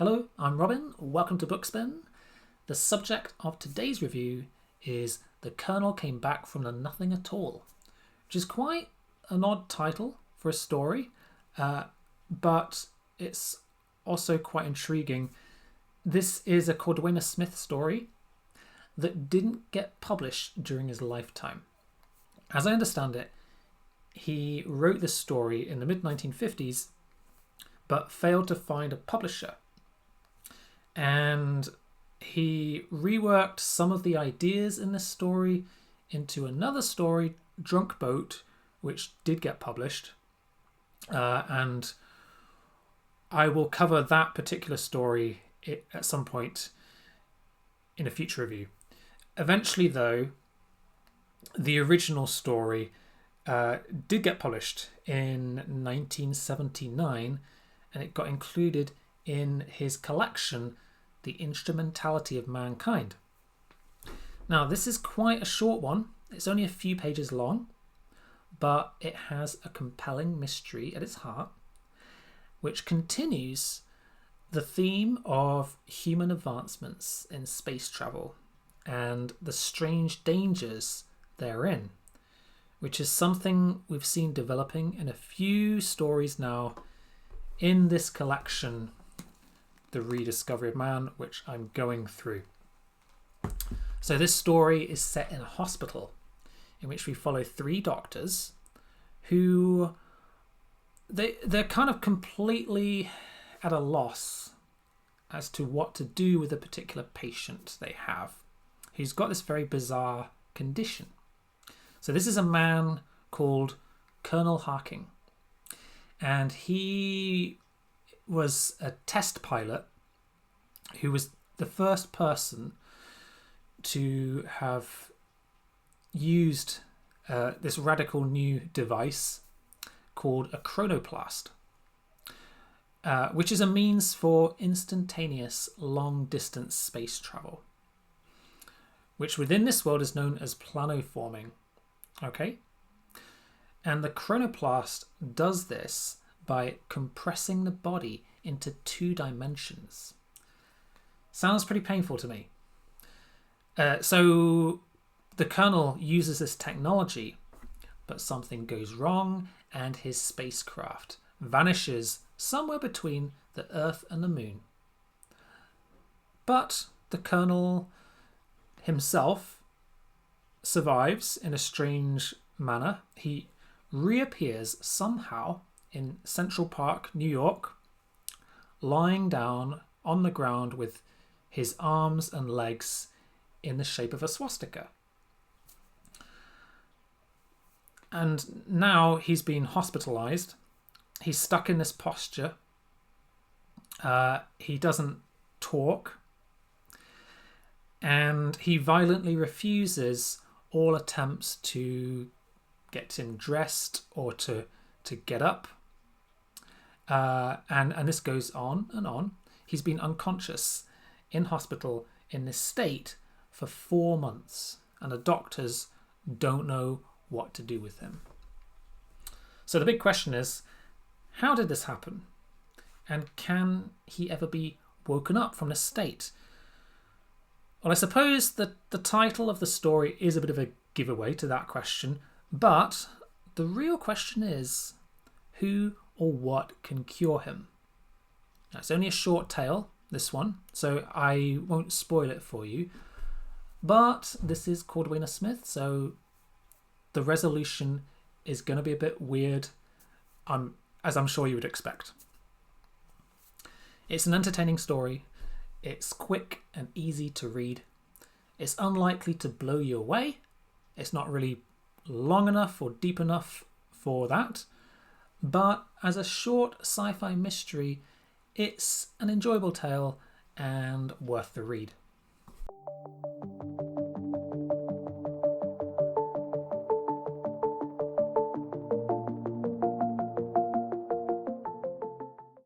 Hello, I'm Robin. Welcome to Bookspin. The subject of today's review is The Colonel Came Back from the Nothing at All, which is quite an odd title for a story, but it's also quite intriguing. This is a Cordwainer Smith story that didn't get published during his lifetime. As I understand it, he wrote this story in the mid-1950s, but failed to find a publisher. And he reworked some of the ideas in this story into another story, Drunk Boat, which did get published. And I will cover that particular story at some point in a future review. Eventually, though, the original story did get published in 1979, and it got included in his collection, The Instrumentality of Mankind. Now, this is quite a short one. It's only a few pages long, but it has a compelling mystery at its heart, which continues the theme of human advancements in space travel and the strange dangers therein, which is something we've seen developing in a few stories now in this collection, The Rediscovery of Man, which I'm going through. So this story is set in a hospital in which we follow three doctors who they're kind of completely at a loss as to what to do with a particular patient they have who's got this very bizarre condition. So this is a man called Colonel Harking, and he was a test pilot who was the first person to have used this radical new device called a chronoplast, which is a means for instantaneous long-distance space travel, which within this world is known as planoforming. Okay? And the chronoplast does this by compressing the body into 2 dimensions. Sounds pretty painful to me. So the Colonel uses this technology, but something goes wrong and his spacecraft vanishes somewhere between the Earth and the Moon. But the Colonel himself survives in a strange manner. He reappears somehow in Central Park, New York, lying down on the ground with his arms and legs in the shape of a swastika. And now he's been hospitalized. He's stuck in this posture. He doesn't talk. And he violently refuses all attempts to get him dressed or to get up. And this goes on and on. He's been unconscious in hospital in this state for 4 months, and the doctors don't know what to do with him. So the big question is, how did this happen? And can he ever be woken up from this state? Well, I suppose that the title of the story is a bit of a giveaway to that question, but the real question is, who or what can cure him? Now, it's only a short tale, this one, so I won't spoil it for you, but this is Cordwainer Smith, so the resolution is going to be a bit weird, as I'm sure you would expect. It's an entertaining story. It's quick and easy to read. It's unlikely to blow you away. It's not really long enough or deep enough for that. But as a short sci-fi mystery, it's an enjoyable tale and worth the read.